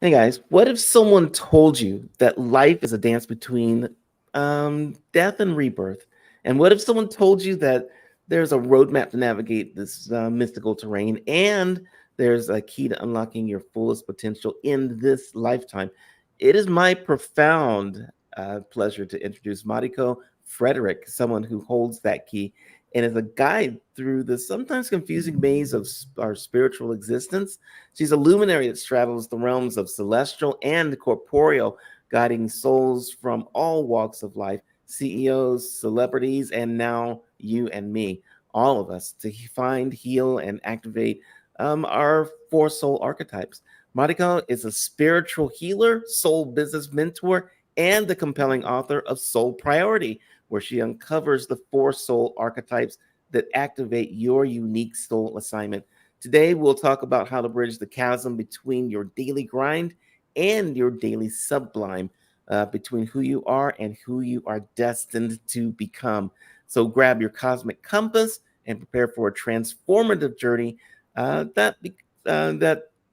Hey guys, what if someone told you that life is a dance between death and rebirth? And what if someone told you that there's a roadmap to navigate this mystical terrain and there's a key to unlocking your fullest potential in this lifetime? It is my profound pleasure to introduce Mariko Frederick, someone who holds that key and is a guide through the sometimes confusing maze of our spiritual existence. She's a luminary that straddles the realms of celestial and corporeal, guiding souls from all walks of life, CEOs, celebrities, and now you and me, all of us, to find, heal, and activate our four soul archetypes. Mariko is a spiritual healer, soul business mentor, and the compelling author of Soul Priority, where she uncovers the four soul archetypes that activate your unique soul assignment. Today, we'll talk about how to bridge the chasm between your daily grind and your daily sublime, between who you are and who you are destined to become. So grab your cosmic compass and prepare for a transformative journey that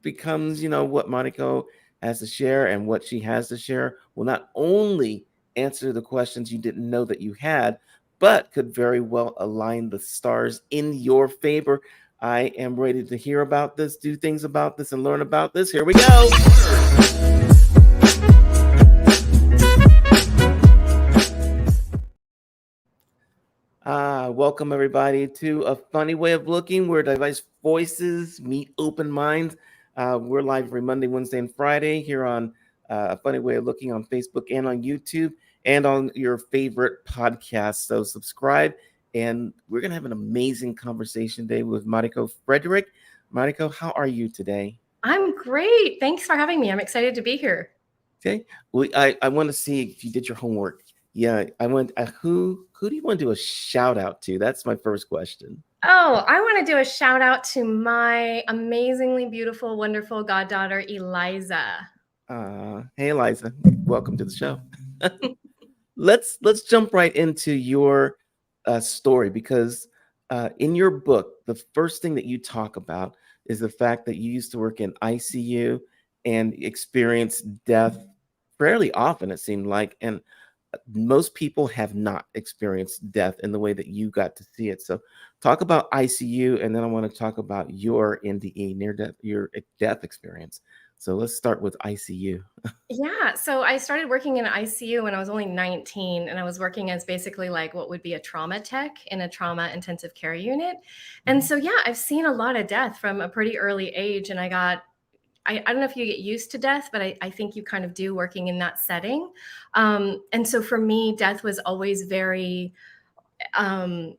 becomes, what Monaco has to share, and what she has to share will not only answer the questions you didn't know that you had, but could very well align the stars in your favor. I am ready to hear about this, do things about this, and learn about this. Here we go. Welcome everybody to A Funny Way of Looking, where diverse voices meet open minds. We're live every Monday, Wednesday, and Friday here on A Funny Way of Looking on Facebook and on YouTube and on your favorite podcast. So subscribe, and we're going to have an amazing conversation today with Mariko Frederick. Mariko, how are you today? I'm great. Thanks for having me. I'm excited to be here. Okay. I want to see if you did your homework. Yeah, I want who do you want to do a shout out to? That's my first question. Oh, I want to do a shout out to my amazingly beautiful, wonderful goddaughter, Eliza. Hey Eliza, welcome to the show. Let's jump right into your story, because in your book, the first thing that you talk about is the fact that you used to work in ICU and experience death fairly often, it seemed like, and most people have not experienced death in the way that you got to see it. So talk about ICU, and then I want to talk about your NDE, near death, your death experience. So let's start with ICU. Yeah, so I started working in ICU when I was only 19, and I was working as basically like what would be a trauma tech in a trauma intensive care unit. And so, yeah, I've seen a lot of death from a pretty early age, and I don't know if you get used to death, but I think you kind of do working in that setting. And so for me, death was always very, um,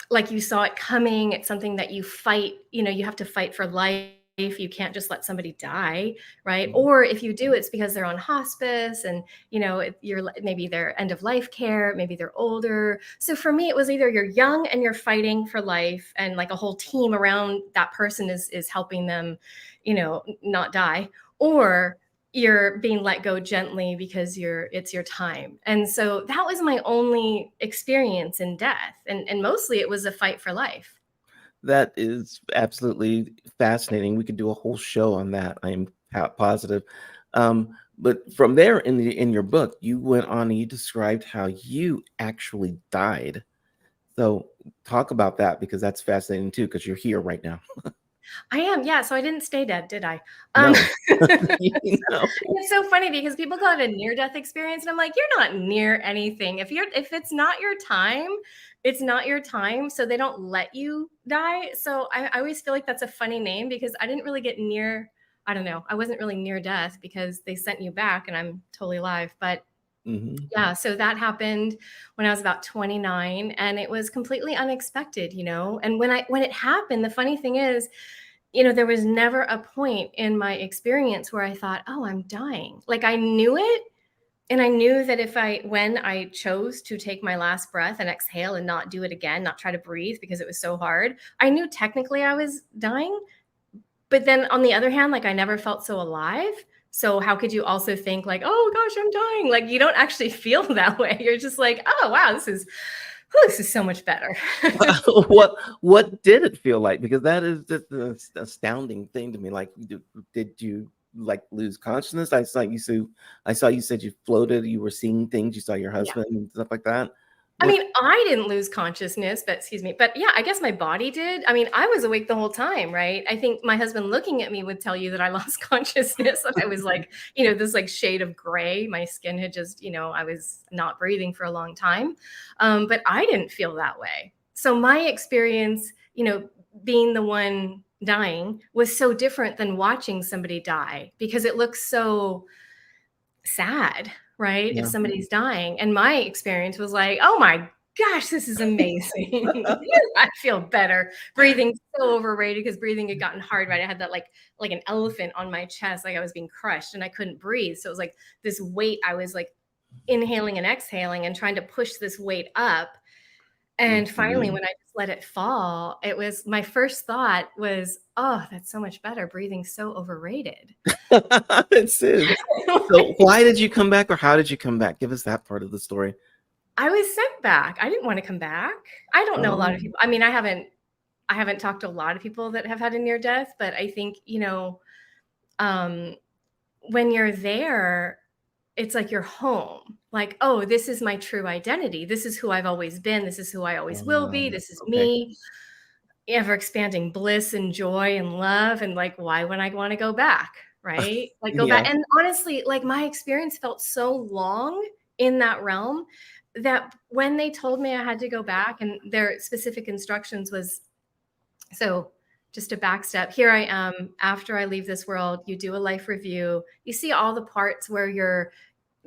like you saw it coming. It's something that you fight, you have to fight for life. You can't just let somebody die, right? Or if you do, it's because they're on hospice and, you're maybe they're end of life care, maybe they're older. So for me, it was either you're young and you're fighting for life and like a whole team around that person is helping them, not die, or you're being let go gently because it's your time. And so that was my only experience in death. And mostly it was a fight for life. That is absolutely fascinating. We could do a whole show on that. I am positive. But from there, in your book, you went on and you described how you actually died. So talk about that, because that's fascinating too, because you're here right now. I am, yeah. So I didn't stay dead, did I? No, no. It's so funny because people call it a near-death experience, and I'm like, you're not near anything. If it's not your time, it's not your time. So they don't let you die. So I always feel like that's a funny name because I didn't really get near. I don't know. I wasn't really near death because they sent you back, and I'm totally alive. But Hmm. yeah, so that happened when I was about 29, and it was completely unexpected, And when it happened, the funny thing is, there was never a point in my experience where I thought, "Oh, I'm dying." Like I knew it, and I knew that when I chose to take my last breath and exhale and not do it again, not try to breathe because it was so hard, I knew technically I was dying. But then on the other hand, like I never felt so alive. So how could you also think like, "Oh gosh, I'm dying." Like you don't actually feel that way. You're just like, "Oh wow, this is so much better." What did it feel like? Because that is just an astounding thing to me. Like, did you like lose consciousness? I saw you said you floated, you were seeing things, you saw your Yeah. husband and stuff like that. I What? mean, I didn't lose consciousness, but excuse me. But yeah, I guess my body did. I mean, I was awake the whole time, right? I think my husband looking at me would tell you that I lost consciousness, that I was like, this like shade of gray. My skin had just, I was not breathing for a long time. But I didn't feel that way. So my experience, being the one dying was so different than watching somebody die because it looks so sad, right? If Yeah. somebody's dying. And my experience was like, oh my gosh, this is amazing. I feel better. Breathing so overrated because breathing had gotten hard, right? I had that like an elephant on my chest, like I was being crushed and I couldn't breathe. So it was like this weight, I was like inhaling and exhaling and trying to push this weight up. And finally, when I just let it fall, it was my first thought was, oh, that's so much better. Breathing's so overrated. It is. So why did you come back, or how did you come back? Give us that part of the story. I was sent back. I didn't want to come back. I don't know a lot of Oh. people. I mean, I haven't talked to a lot of people that have had a near death, but I think, when you're there, it's like you're home. Like, oh, this is my true identity. This is who I've always been. This is who I always will be. This is Okay. me. Ever expanding bliss and joy and love. And like, why would I want to go back? Right? Like go Yeah. back. And honestly, like my experience felt so long in that realm that when they told me I had to go back and their specific instructions was, so just a back step, here I am after I leave this world, you do a life review, you see all the parts where you're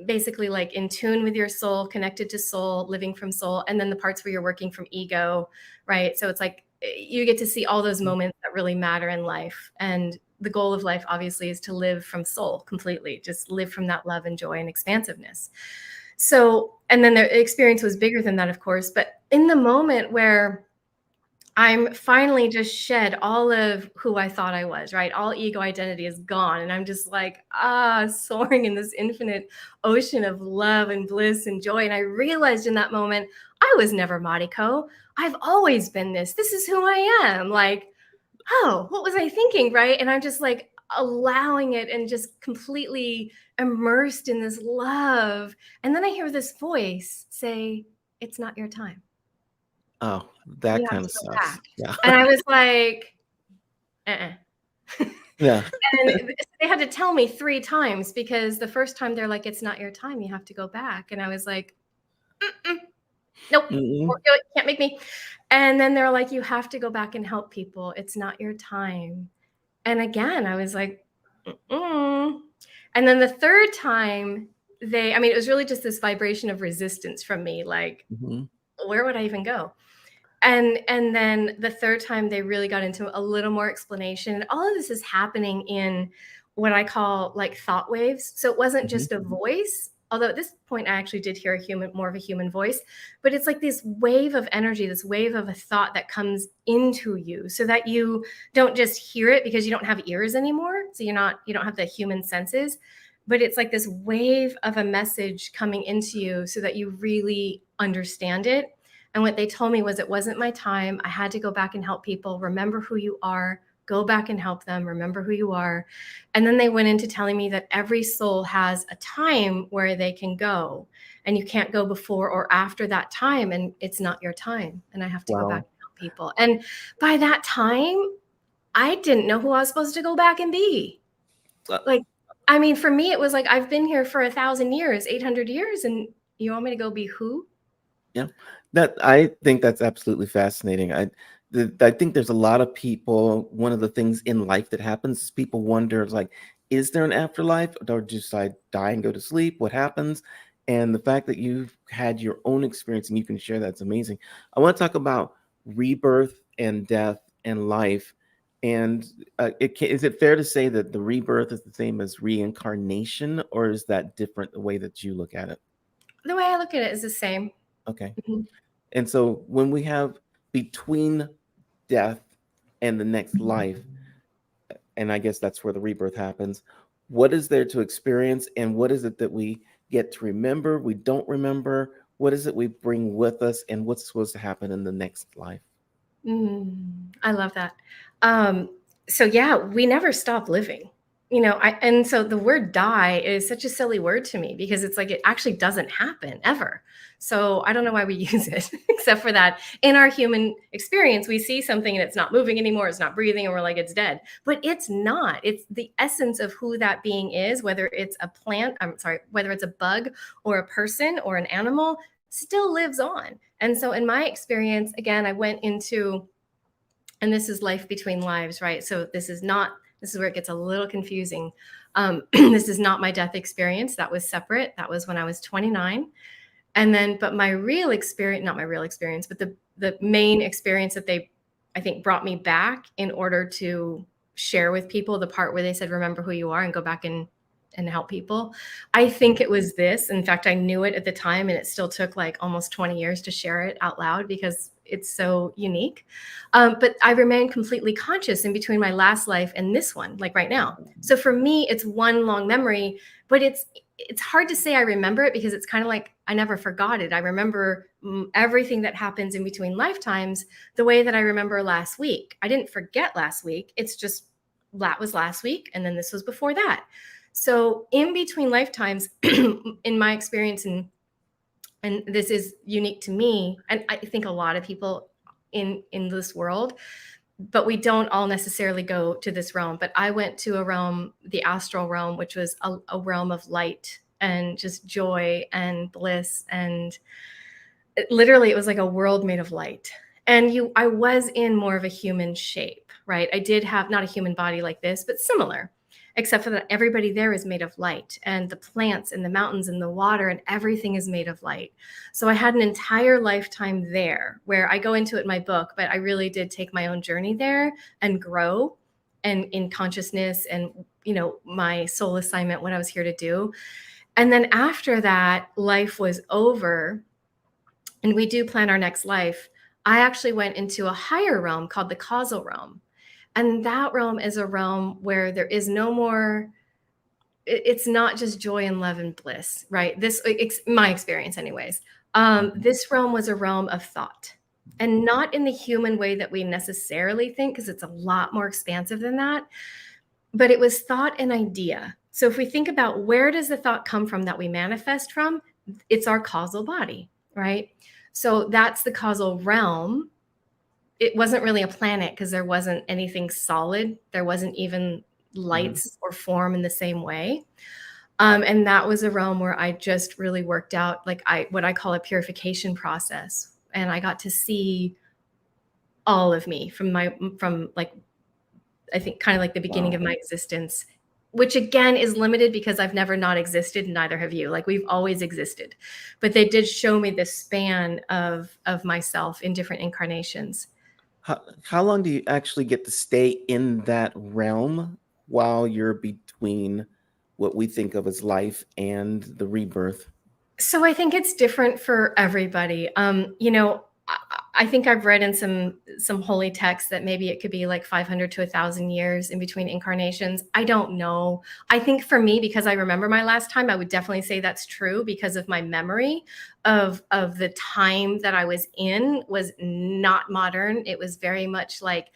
basically like in tune with your soul, connected to soul, living from soul, and then the parts where you're working from ego, right? So it's like you get to see all those moments that really matter in life. And the goal of life obviously is to live from soul completely, just live from that love and joy and expansiveness. So, and then the experience was bigger than that, of course, but in the moment where I'm finally just shed all of who I thought I was, right? All ego identity is gone. And I'm just like, soaring in this infinite ocean of love and bliss and joy. And I realized in that moment, I was never Mariko. I've always been this. This is who I am. Like, oh, what was I thinking? Right. And I'm just like allowing it and just completely immersed in this love. And then I hear this voice say, it's not your time. Oh, that You have kind to of go sucks. back. Yeah. And I was like, uh-uh. Yeah. And they had to tell me 3 times because the first time they're like, it's not your time. You have to go back. And I was like, mm-mm, nope, Mm-mm. won't do it. Can't make me. And then they're like, you have to go back and help people. It's not your time. And again, I was like, mm-mm. And then the third time it was really just this vibration of resistance from me. Like, Mhm. where would I even go? And then the third time they really got into a little more explanation. And all of this is happening in what I call like thought waves. So it wasn't Mhm. just a voice, although at this point I actually did hear more of a human voice, but it's like this wave of energy, this wave of a thought that comes into you so that you don't just hear it because you don't have ears anymore. So you don't have the human senses, but it's like this wave of a message coming into you so that you really understand it. And what they told me was it wasn't my time. I had to go back and help people. Remember who you are. Go back and help them. Remember who you are. And then they went into telling me that every soul has a time where they can go. And you can't go before or after that time. And it's not your time. And I have to go back Wow. and help people. And by that time, I didn't know who I was supposed to go back and be. Uh, Like, I mean, for me, it was like, I've been here for 1,000 years, 800 years. And you want me to go be who? Yeah, I think that's absolutely fascinating. I think there's a lot of people. One of the things in life that happens is people wonder, like, is there an afterlife, or just I die and go to sleep? What happens? And the fact that you've had your own experience and you can share that's amazing. I want to talk about rebirth and death and life. And is it fair to say that the rebirth is the same as reincarnation, or is that different the way that you look at it? The way I look at it is the same. Okay. Mhm. And so when we have between death and the next life, and I guess that's where the rebirth happens, what is there to experience, and what is it that we get to remember, we don't remember? What is it we bring with us, and what's supposed to happen in the next life? I love that. Um, so yeah, we never stop living. and so the word die is such a silly word to me because it's like it actually doesn't happen ever. So I don't know why we use it, except for that in our human experience, we see something and it's not moving anymore, it's not breathing, and we're like, it's dead. But it's not. It's the essence of who that being is, whether it's a plant, I'm sorry, whether it's a bug or a person or an animal, still lives on. And so in my experience, again, I went into, and this is life between lives, right? So this is where it gets a little confusing. This is not my death experience. That was separate. That was when I was 29. And then, but my real experience, not my real experience, but the main experience that they, I think, brought me back in order to share with people, the part where they said, remember who you are and go back and help people. I think it was this. In fact, I knew it at the time, and it still took like almost 20 years to share it out loud because it's so unique. But I remain completely conscious in between my last life and this one, like right now. So for me, it's one long memory, but it's hard to say I remember it because it's kind of like I never forgot it. I remember everything that happens in between lifetimes the way that I remember last week. I didn't forget last week. It's just that was last week, and then this was before that. So in between lifetimes, in my experience, and this is unique to me, and I think a lot of people in this world, but we don't all necessarily go to this realm. But I went to a realm, the astral realm, which was a realm of light and just joy and bliss. And literally, it was like a world made of light. And I was in more of a human shape, right? I did have not a human body like this, but similar, except for that everybody there is made of light, and the plants and the mountains and the water and everything is made of light. So I had an entire lifetime there where I go into it in my book, but I really did take my own journey there and grow and in consciousness and, my soul assignment, what I was here to do. And then after that life was over and we do plan our next life, I actually went into a higher realm called the causal realm. And that realm is a realm where there is no more, it's not just joy and love and bliss, right? It's my experience anyways. This realm was a realm of thought, and not in the human way that we necessarily think, because it's a lot more expansive than that, but it was thought and idea. So if we think about where does the thought come from that we manifest from, it's our causal body, right? So that's the causal realm. It wasn't really a planet because there wasn't anything solid. There wasn't even lights or form in the same way. And that was a realm where I just really worked out like what I call a purification process. And I got to see all of me from like, I think kind of like the beginning of my existence, which again is limited because I've never not existed, and neither have you. Like we've always existed. But they did show me the span of myself in different incarnations. How long do you actually get to stay in that realm while you're between what we think of as life and the rebirth? So I think it's different for everybody. I think I've read in some holy texts that maybe it could be like 500 to 1,000 years in between incarnations. I don't know. I think for me, because I remember my last time, I would definitely say that's true because of my memory of the time that I was in was not modern. It was very much like,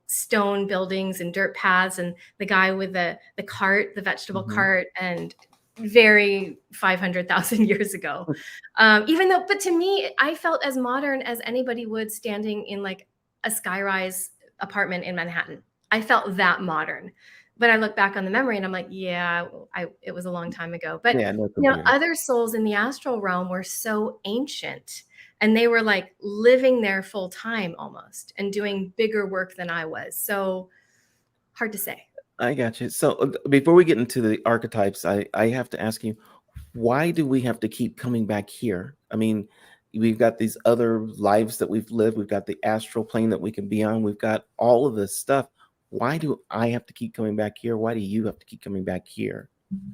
stone buildings and dirt paths and the guy with the cart, the vegetable cart, and very 500,000 years ago. But to me, I felt as modern as anybody would standing in like a skyrise apartment in Manhattan. I felt that modern. But I look back on the memory and I'm like, yeah, it was a long time ago. But Yeah, no, other souls in the astral realm were so ancient, and they were like living there full time almost and doing bigger work than I was. So hard to say. I got you. So before we get into the archetypes, I have to ask you, why do we have to keep coming back here? I mean, we've got these other lives that we've lived. We've got the astral plane that we can be on. We've got all of this stuff. Why do I have to keep coming back here? Why do you have to keep coming back here?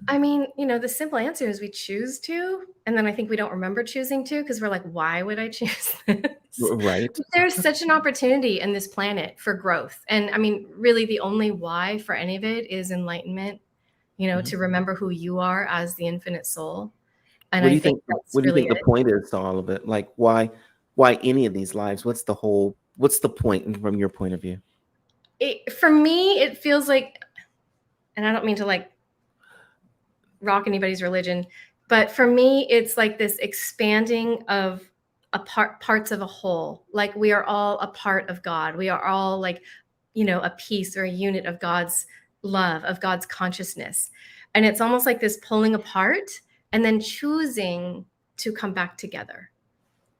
I mean, the simple answer is we choose to. And then I think we don't remember choosing to because we're like, why would I choose this? Right. There's such an opportunity in this planet for growth. And I mean, really, the only why for any of it is enlightenment, to remember who you are as the infinite soul. And What do I you think think? that's What do you really think the it. point is to all of it? Like, why any of these lives? What's the point from your point of view? For me, it feels like and I don't mean to like rock anybody's religion, but for me, it's like this expanding of parts of a whole. Like we are all a part of God. We are all like, a piece or a unit of God's love, of God's consciousness. And it's almost like this pulling apart and then choosing to come back together.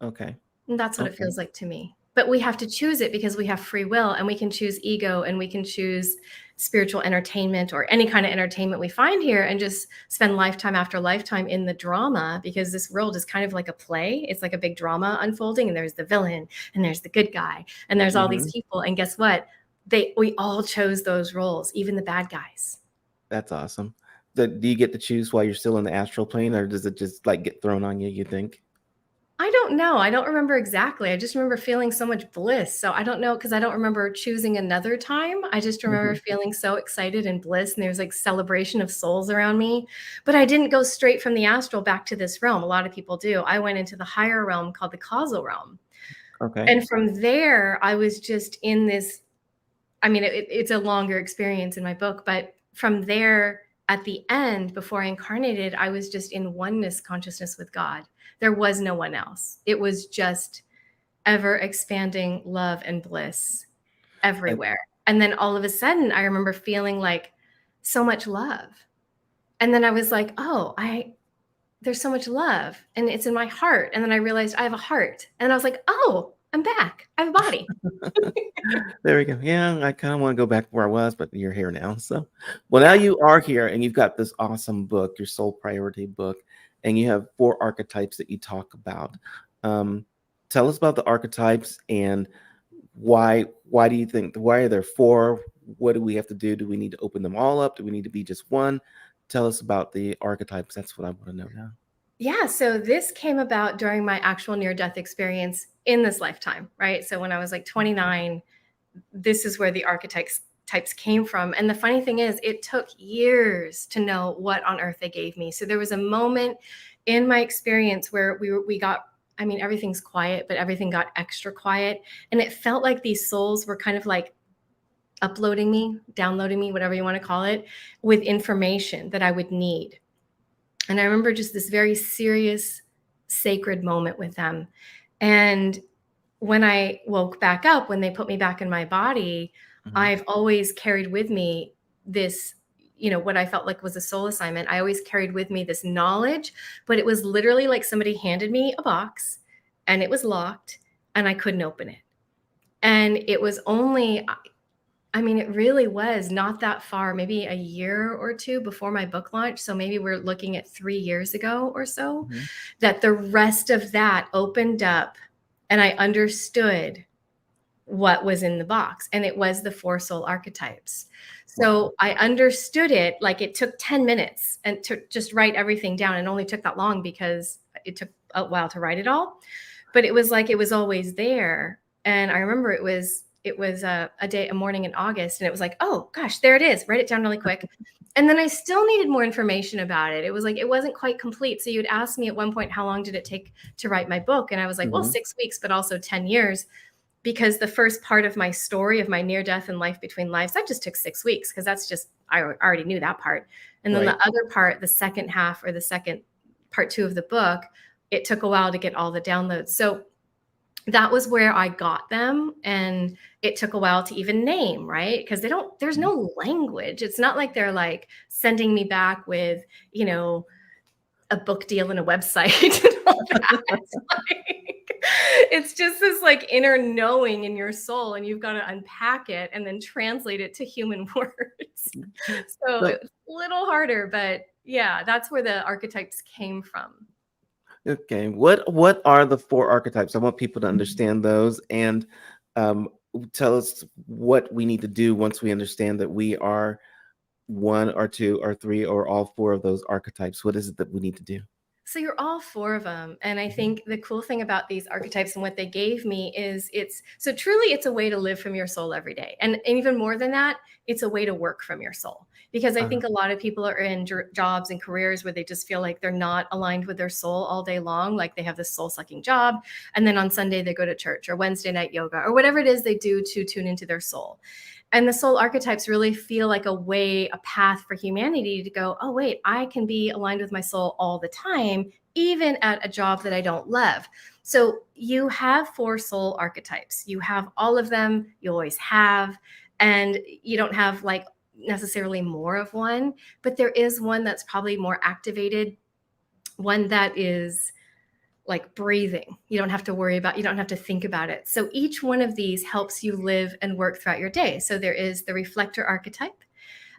Okay. And that's what it Okay. feels like to me. But we have to choose it because we have free will, and we can choose ego, and we can choose spiritual entertainment or any kind of entertainment we find here, and just spend lifetime after lifetime in the drama, because this world is kind of like a play. It's like a big drama unfolding, and there's the villain and there's the good guy and there's all these Hmm. people. And guess what? We all chose those roles, even the bad guys. That's awesome. Do you get to choose while you're still in the astral plane, or does it just like get thrown on you? You think? I don't know. I don't remember exactly. I just remember feeling so much bliss. So I don't know, because I don't remember choosing another time. I just remember Hmm. feeling so excited and bliss, and there was like celebration of souls around me. But I didn't go straight from the astral back to this realm. A lot of people do. I went into the higher realm called the causal realm. Okay. And from there, I was just in this. I mean, it's a longer experience in my book, but from there, at the end, before I incarnated, I was just in oneness consciousness with God. There was no one else. It was just ever expanding love and bliss And everywhere. And then all of a sudden, I remember feeling like so much love. And then I was like, oh, there's so much love and it's in my heart. And then I realized I have a heart. And I was like, oh, I'm back. I have a body. there we go. Yeah, I kind of want to go back where I was, but you're here now. So, well, now you are here, and you've got this awesome book, your soul priority book, and you have 4 archetypes that you talk about. Um, Tell us about the archetypes and why. Why do you think? Why are there 4? What do we have to do? Do we need to open them all up? Do we need to be just one? Tell us about the archetypes. That's what I want to know now. Yeah, so this came about during my actual near-death experience in this lifetime, right? So when I was like 29, this is where the archetypes types came from. And the funny thing is, it took years to know what on earth they gave me. So there was a moment in my experience where we got, I mean, everything's quiet, but everything got extra quiet. And it felt like these souls were kind of like uploading me, downloading me, whatever you want to call it, with information that I would need. And I remember just this very serious, sacred moment with them. And when I woke back up, when they put me back in my body, Hmm. I've always carried with me this, what I felt like was a soul assignment. I always carried with me this knowledge, but it was literally like somebody handed me a box and it was locked and I couldn't open it. And it was only, I mean, it really was not that far, maybe a year or two before my book launch. So maybe we're looking at 3 years ago or so, Hmm. that the rest of that opened up and I understood what was in the box. And it was the 4 soul archetypes. Wow. So I understood it. Like it took 10 minutes and to just write everything down. It only took that long because it took a while to write it all. But it was like it was always there. And I remember it was a morning in August, and it was like, oh gosh, there it is. Write it down really quick. And then I still needed more information about it. It was like it wasn't quite complete. So you'd ask me at one point, how long did it take to write my book? And I was like, well, Hmm. 6 weeks, but also 10 years, because the first part of my story of my near death and life between lives, that just took 6 weeks, because that's just, I already knew that part. And then the Right. other part, the second half, or the second part 2 of the book, it took a while to get all the downloads. So that was where I got them. And it took a while to even name, right? Because there's Mhm. no language. It's not like they're like sending me back with, a book deal and a website and all that. It's just this like inner knowing in your soul, and you've got to unpack it and then translate it to human words. So So, it's a little harder, but yeah, that's where the archetypes came from. okay, what are the 4 archetypes? I want people to understand those, and um, tell us what we need to do once we understand that we are 1 or 2 or 3 or all 4 of those archetypes. What is it that we need to do? So you're all 4 of them. And I Mhm. think the cool thing about these archetypes and what they gave me is it's a way to live from your soul every day. And even more than that, it's a way to work from your soul. Because I Uh, think a lot of people are in jobs and careers where they just feel like they're not aligned with their soul all day long. Like they have this soul sucking job. And then on Sunday, they go to church, or Wednesday night yoga, or whatever it is they do to tune into their soul. And the soul archetypes really feel like a way, a path for humanity to go, oh, wait, I can be aligned with my soul all the time, even at a job that I don't love. So you have 4 soul archetypes. You have all of them, you always have, and you don't have like necessarily more of one, but there is one that's probably more activated, one that is like breathing. You don't have to worry about, you don't have to think about it. So each one of these helps you live and work throughout your day. So there is the reflector archetype,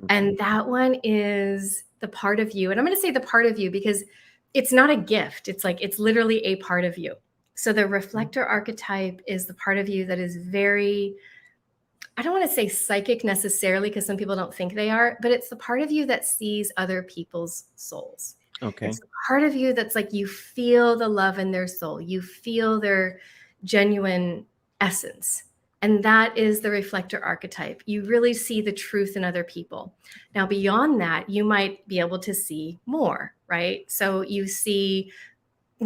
and that one is the part of you. And I'm going to say the part of you because it's not a gift. It's like, it's literally a part of you. So the reflector archetype is the part of you that is very, I don't want to say psychic necessarily because some people don't think they are, but it's the part of you that sees other people's souls. Okay. It's the part of you that's like, you feel the love in their soul, you feel their genuine essence. And that is the reflector archetype. You really see the truth in other people. Now, beyond that, you might be able to see more, right? So you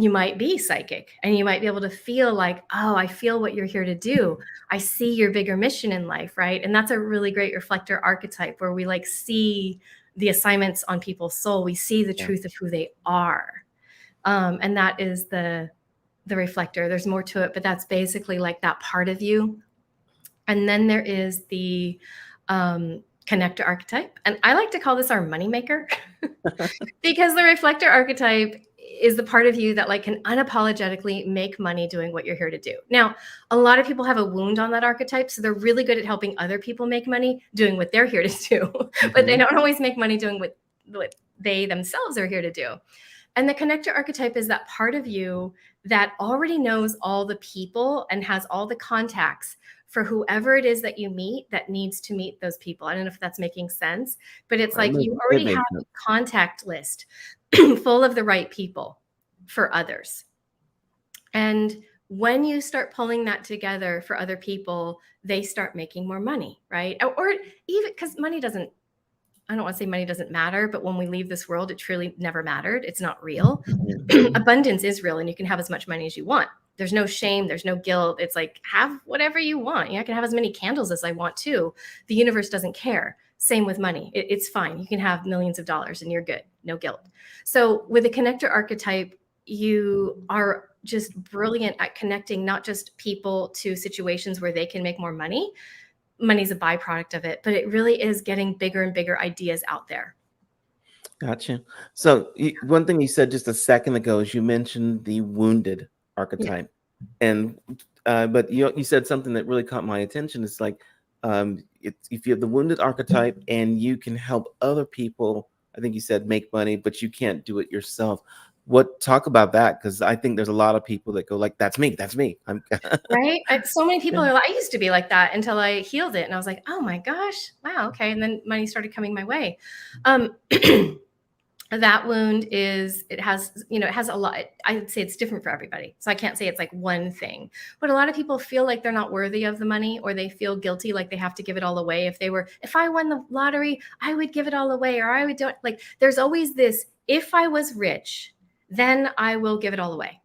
might be psychic and you might be able to feel like, oh, I feel what you're here to do. I see your bigger mission in life, right? And that's a really great reflector archetype where we like see the assignments on people's soul. We see the Yeah. truth of who they are. And that is the reflector. There's more to it, but that's basically like that part of you. And then there is the connector archetype. And I like to call this our moneymaker because the reflector archetype is the part of you that like can unapologetically make money doing what you're here to do. Now, a lot of people have a wound on that archetype, so they're really good at helping other people make money doing what they're here to do, but they don't always make money doing what they themselves are here to do. And the connector archetype is that part of you that already knows all the people and has all the contacts for whoever it is that you meet that needs to meet those people. I don't know if that's making sense, but it's like you already have a contact list full of the right people for others. And when you start pulling that together for other people, they start making more money, right? Or even because money doesn't, I don't want to say money doesn't matter, but when we leave this world, it truly never mattered. It's not real. Abundance is real, and you can have as much money as you want. There's no shame. There's no guilt. It's like, have whatever you want. I can have as many candles as I want to. The universe doesn't care. Same with money. It's fine. You can have millions of dollars and you're good. No guilt. So with the connector archetype, you are just brilliant at connecting not just people to situations where they can make more money. Money's a byproduct of it, but it really is getting bigger and bigger ideas out there. Gotcha. So one thing you said just a second ago is you mentioned the wounded archetype, and but you said something that really caught my attention. It's like if you have the wounded archetype and you can help other people, I think you said make money, but you can't do it yourself. Talk about that, because I think there's a lot of people that go like, that's me. Right? So many people are like, I used to be like that until I healed it. And I was like, oh my gosh, wow, okay. And then money started coming my way. That wound it has a lot. I'd say it's different for everybody. So I can't say it's like one thing, but a lot of people feel like they're not worthy of the money, or they feel guilty, like they have to give it all away. If I won the lottery, I would give it all away, or I would do it. Like there's always this, if I was rich, then I will give it all away,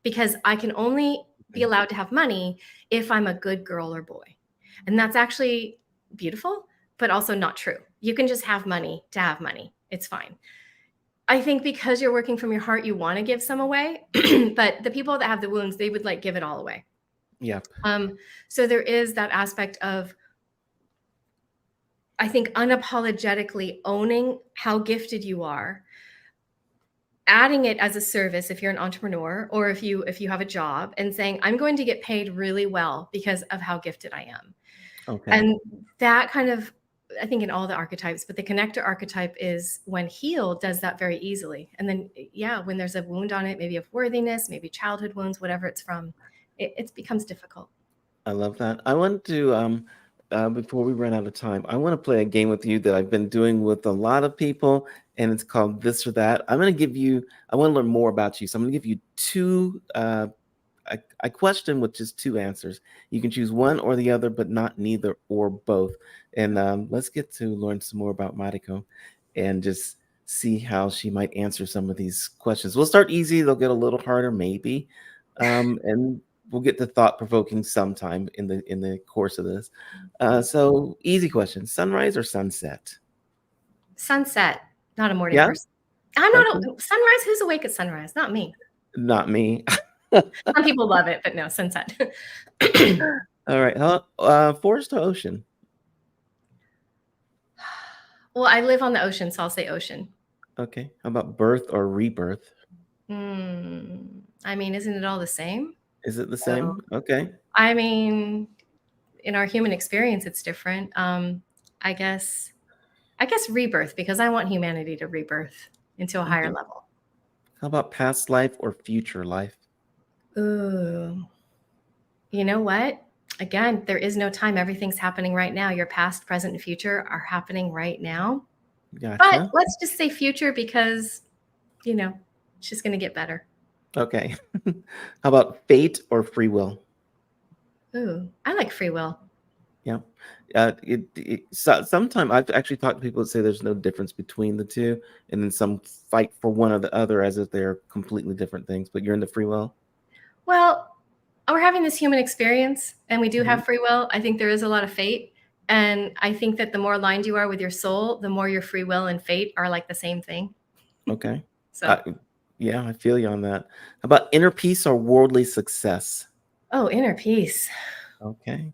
because I can only be allowed to have money if I'm a good girl or boy. And that's actually beautiful, but also not true. You can just have money to have money. It's fine. I think because you're working from your heart, you want to give some away, but the people that have the wounds, they would like give it all away. Yeah. So there is that aspect of, I think, unapologetically owning how gifted you are, adding it as a service if you're an entrepreneur, or if you have a job, and saying, I'm going to get paid really well because of how gifted I am. Okay. And that kind of, I think in all the archetypes, but the connector archetype is, when healed, does that very easily. And then, when there's a wound on it, maybe of worthiness, maybe childhood wounds, whatever it's from, it becomes difficult. I love that. I want to, before we run out of time, I want to play a game with you that I've been doing with a lot of people, and it's called This or That. I want to learn more about you. So I'm going to give you two, a question with just two answers. You can choose one or the other, but not neither or both. And let's get to learn some more about Mariko and just see how she might answer some of these questions. We'll start easy. They'll get a little harder, maybe. And we'll get to thought provoking sometime in the course of this. So easy question: sunrise or sunset? Sunset, not a morning Yeah. person. I'm not Okay. a sunrise. Who's awake at sunrise? Not me. Not me. Some people love it, but no, sunset. All right. Forest or ocean? Well, I live on the ocean, so I'll say ocean. Okay. How about birth or rebirth? I mean, isn't it all the same? Is it the So, same? Okay. I mean, in our human experience, it's different. I guess, I guess rebirth because I want humanity to rebirth into a higher Okay. level. How about past life or future life? Ooh, you know what? Again, there is no time. Everything's happening right now. Your past, present, and future are happening right now. But Gotcha. let's just say future because, you know, it's just going to get better. Okay. How about fate or free will? Ooh, I like free will. Yeah. Sometimes I've actually talked to people that say there's no difference between the two, and then some fight for one or the other as if they're completely different things. But you're into free will. Well, we're having this human experience and we do Mhm. have free will. I think there is a lot of fate. And I think that the more aligned you are with your soul, the more your free will and fate are like the same thing. Okay. So, Uh, yeah, I feel you on that. How about inner peace or worldly success? oh, inner peace. Okay.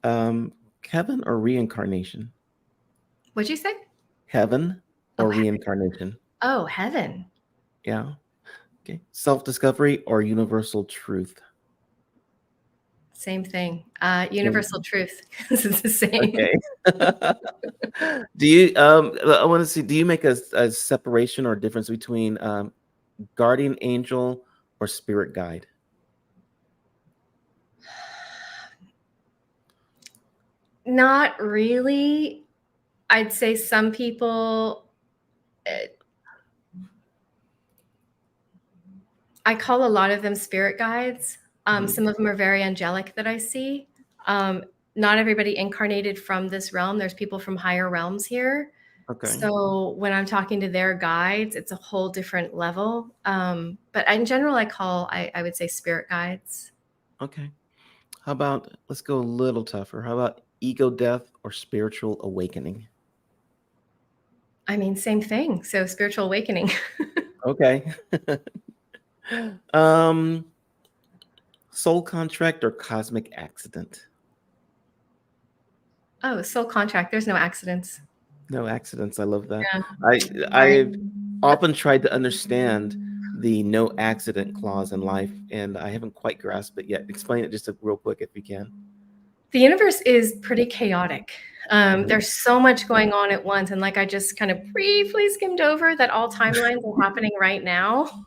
Um, Heaven or reincarnation? What'd you say? Heaven Oh, or reincarnation? oh, heaven. Yeah. Okay. Self-discovery or universal truth? Same thing. Same. Universal truth. This is the same. Okay. Do you I want to see, do you make a separation or difference between guardian angel or spirit guide? Not really. I'd say some people, uh, I call a lot of them spirit guides. Mhm. Some of them are very angelic that I see. Not everybody incarnated from this realm. There's people from higher realms here. Okay. So when I'm talking to their guides, it's a whole different level. But in general, I would say spirit guides. Okay. How about, let's go a little tougher. How about ego death or spiritual awakening? I mean, same thing. So spiritual awakening. Okay. um, Soul contract or cosmic accident? Oh, soul contract. There's no accidents. No accidents. I love that. Yeah. I've often tried to understand the no accident clause in life, and I haven't quite grasped it yet. Explain it just real quick if you can. The universe is pretty chaotic. Mhm. There's so much going on at once. And like I just kind of briefly skimmed over that all timelines are happening right now.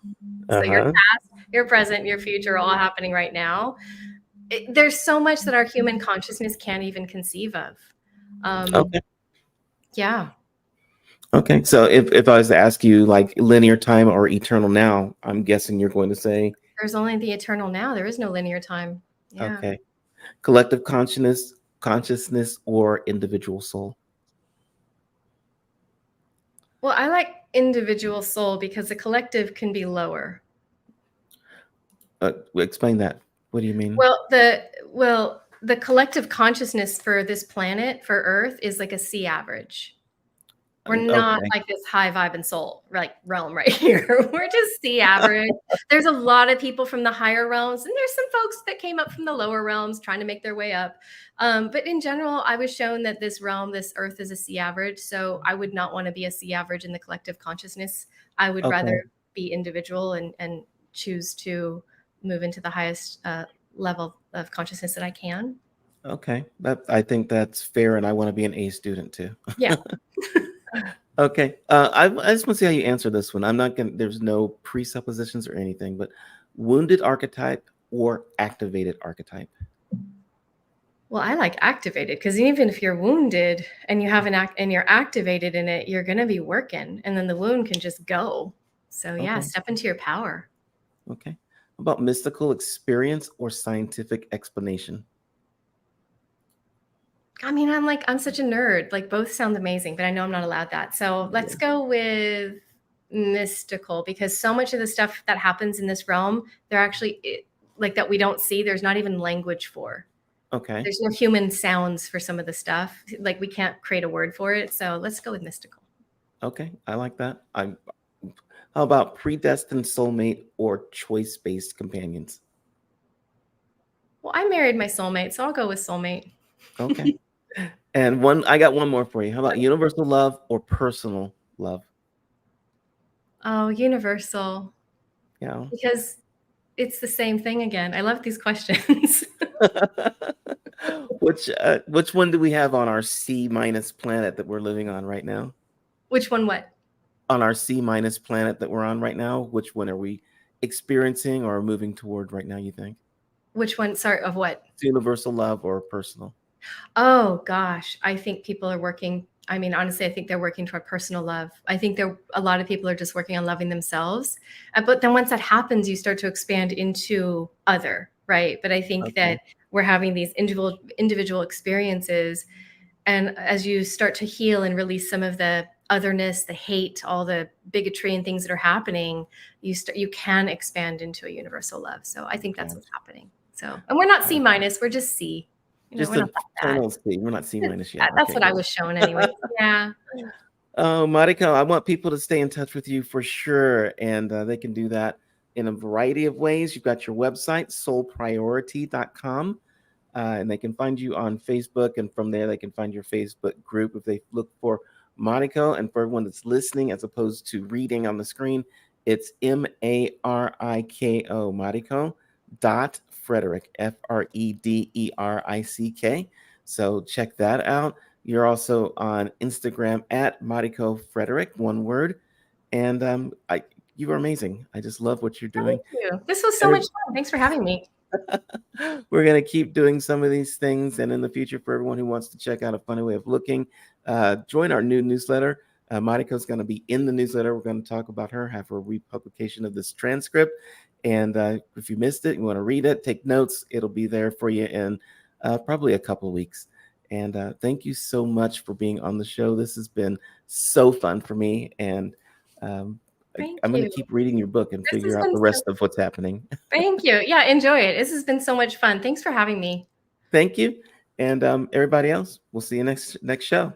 So your Uh-huh. past, your present, your future, all happening right now. There's so much that our human consciousness can't even conceive of. Okay. Yeah, Okay. So if I was to ask you like linear time or eternal now, I'm guessing you're going to say, there's only the eternal now. There is no linear time. Yeah. okay, collective consciousness or individual soul. Well, I like individual soul because the collective can be lower. Explain that. What do you mean? Well, the collective consciousness for this planet, for Earth, is like a C average. We're not Okay. like this high vibe and soul like realm right here. We're just C average. There's a lot of people from the higher realms, and there's some folks that came up from the lower realms trying to make their way up. But in general, I was shown that this realm, this Earth, is a C average. So I would not want to be a C average in the collective consciousness. I would Okay. rather be individual and choose to move into the highest level of consciousness that I can. Okay. I think that's fair, and I want to be an A student too. Yeah. Okay. I just want to see how you answer this one. I'm not gonna. There's no presuppositions or anything, but wounded archetype or activated archetype. Well, I like activated because even if you're wounded and you have an act and you're activated in it, you're going to be working and then the wound can just go. So, yeah, Okay. step into your power. Okay. How about mystical experience or scientific explanation? I mean, I'm such a nerd. Like, both sound amazing, but I know I'm not allowed that. So, let's Yeah. go with mystical because so much of the stuff that happens in this realm, they're actually like that we don't see. There's not even language for. Okay. There's no human sounds for some of the stuff. Like we can't create a word for it. So let's go with mystical. Okay. I like that. How about predestined soulmate or choice-based companions? Well, I married my soulmate, so I'll go with soulmate. Okay. And I got one more for you. How about universal love or personal love? Oh, universal. Yeah. Because it's the same thing again. I love these questions. Which one do we have on our C minus planet that we're living on right now? Which one what? On our C minus planet that we're on right now, which one are we experiencing or moving toward right now, you think? Which one? Sorry, of what? Universal love or personal? Oh gosh, I think people are working. I mean, honestly, I think they're working toward personal love. I think a lot of people are just working on loving themselves. But then once that happens, you start to expand into other, right? But I think Okay. that we're having these individual experiences, and as you start to heal and release some of the otherness, the hate, all the bigotry and things that are happening, you can expand into a universal love. So I think that's what's happening. So, and we're not C minus, we're just C. Just We're a not that bad. total C. We're not C minus yet. That's Okay, what I good. was shown anyway. Yeah. Oh, Mariko, I want people to stay in touch with you for sure. And they can do that in a variety of ways. You've got your website, soulpriority.com. And they can find you on Facebook. And from there, they can find your Facebook group if they look for Mariko. And for everyone that's listening, as opposed to reading on the screen, it's Mariko, Mariko dot Frederick, Frederick. So check that out. You're also on Instagram at Mariko Frederick, one word. And you are amazing. I just love what you're doing. Thank you. This was so much fun. Thanks for having me. We're going to keep doing some of these things. And in the future, for everyone who wants to check out a funny way of looking, join our new newsletter. Mariko's going to be in the newsletter. We're going to talk about her, have her republication of this transcript. And if you missed it, you want to read it, take notes, it'll be there for you in probably a couple of weeks. And thank you so much for being on the show. This has been so fun for me. And I'm going to keep reading your book and figure out the rest of what's happening. Thank you. Yeah, enjoy it. This has been so much fun. Thanks for having me. Thank you. And everybody else, we'll see you next show.